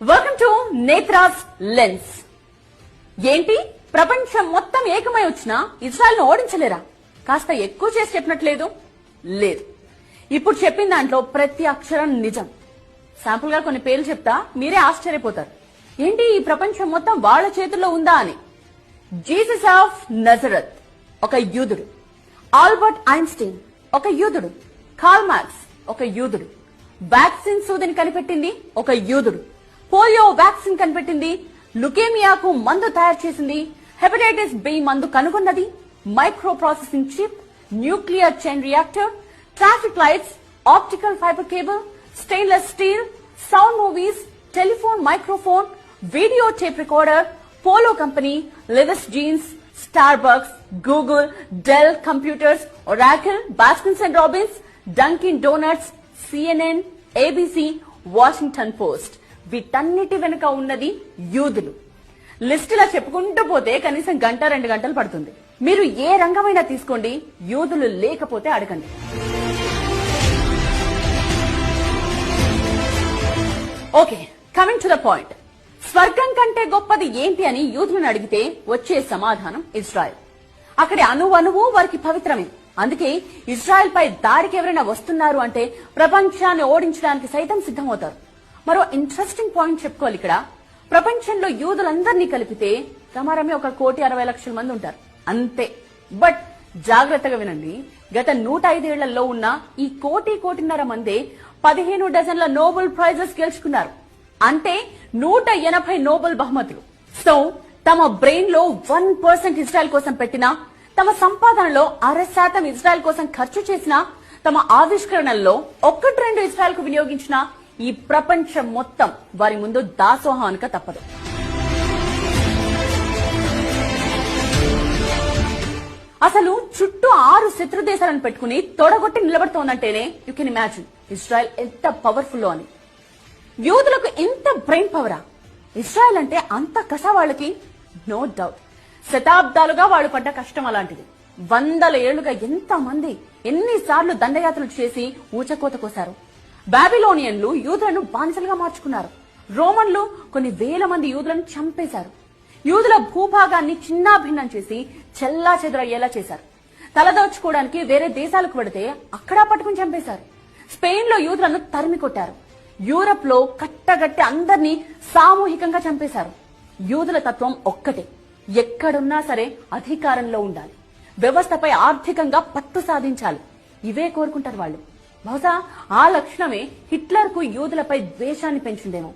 Welcome to నేత్రాస్ lens. ఏంటి ప్రపంచం మొత్తం ఏకమై వచ్చినా ఇజ్రాయెల్ ను ఓడించలేరా? కాస్త ఎక్కువ చేసి చెప్పినట్లేదు. లేదు, ఇప్పుడు చెప్పిన దాంట్లో ప్రతి అక్షరం నిజం. శాంపుల్ గా కొన్ని పేర్లు చెప్తా, మీరే ఆశ్చర్యపోతారు. ఏంటి ఈ ప్రపంచం మొత్తం వాళ్ల చేతుల్లో ఉందా అని. జీసస్ ఆఫ్ నజరత్ ఒక యూదుడు, ఆల్బర్ట్ ఐన్స్టీన్ ఒక యూదుడు, కార్ల్ మార్క్స్ ఒక యూదుడు, వ్యాక్సిన్ సూదిని కనిపెట్టింది ఒక యూదుడు, పోలియో వ్యాక్సిన్ కనిపెట్టింది, లుకేమియాకు మందు తయారు చేసింది, హెపటైటిస్ బి మందు కనుగొన్నది, micro processing chip, nuclear chain reactor, traffic lights, optical fibre cable, stainless steel, sound movies, telephone microphone, video tape recorder, Polo company, Levi's jeans, Starbucks, Google, Dell computers, Oracle, Baskin and Robbins, Dunkin Donuts, CNN, ABC, Washington Post. వీటన్నిటి వెనుక ఉన్నది యూదులు. లిస్టులా చెప్పుకుంటూ పోతే కనీసం గంట 2 గంటలు పడుతుంది. మీరు ఏ రంగమైనా తీసుకోండి, యూదులు లేకపోతే అడగండి. Okay, coming to the point. స్వర్గం కంటే గొప్పది ఏంటి అని యూదులను అడిగితే వచ్చే సమాధానం ఇజ్రాయెల్. అక్కడి అణువణువు వారికి పవిత్రమే. అందుకే ఇజ్రాయెల్ పై దాడికి ఎవరైనా వస్తున్నారు అంటే ప్రపంచాన్ని ఓడించడానికి సైతం సిద్ధమవుతారు. మరో ఇంట్రెస్టింగ్ పాయింట్ చెప్పుకోవాలి ఇక్కడ. ప్రపంచంలో యూదులందరినీ కలిపితే రమారమి 1,60,00,000 మంది ఉంటారు అంతే. బట్ జాగ్రత్తగా వినండి, గత 105 ఏళ్లలో ఉన్న ఈ 1,00,00,000 మందే 15 డజన్ల నోబెల్ ప్రైజెస్ గెలుచుకున్నారు. అంటే 180 నోబెల్ బహుమతులు. సో తమ బ్రెయిన్ లో 1% ఇజ్రాయెల్ కోసం పెట్టినా, తమ సంపాదనలో 0.5% ఇజ్రాయెల్ కోసం ఖర్చు చేసిన, తమ ఆవిష్కరణల్లో 1-2 ఇజ్రాయెల్ కు వినియోగించిన ఈ ప్రపంచం మొత్తం వారి ముందు దాసోహానిక తప్పదు. అసలు చుట్టూ 6 శత్రు దేశాలను పెట్టుకుని తొడగొట్టి నిలబడుతోందంటేనే యూ కెన్ ఇమాజిన్ ఇజ్రాయెల్ ఎంత పవర్ఫుల్ అని. యూదులకు ఇంత బ్రెయిన్ పవరా? ఇజ్రాయెల్ అంటే అంత కస వాళ్ళకి? No doubt. శతాబ్దాలుగా వాళ్ళు పడ్డ కష్టం అలాంటిది. 100 ఏళ్లుగా ఎంత మంది ఎన్నిసార్లు దండయాత్రలు చేసి ఊచకోత కోశారు. బాబిలోనియన్లు యూదులను బానిసలుగా మార్చుకున్నారు. రోమన్లు కొన్ని వేల మంది యూదులను చంపేశారు. యూదుల భూభాగాన్ని చిన్నాభిన్నం చేసి చెల్లా చెదరయ్యేలా చేశారు. తలదోచుకోవడానికి వేరే దేశాలకు వెడితే అక్కడా పట్టుకుని చంపేశారు. స్పెయిన్ లో యూదులను తరిమి కొట్టారు. యూరప్ లో కట్టగట్టి అందర్నీ సామూహికంగా చంపేశారు. యూదుల తత్వం ఒక్కటే, ఎక్కడున్నా సరే అధికారంలో ఉండాలి, వ్యవస్థపై ఆర్థికంగా పట్టు సాధించాలి. ఇవే కోరుకుంటారు వాళ్ళు. బహుశా ఆ లక్షణమే హిట్లర్ కు యూదులపై ద్వేషాన్ని పెంచిందేమో.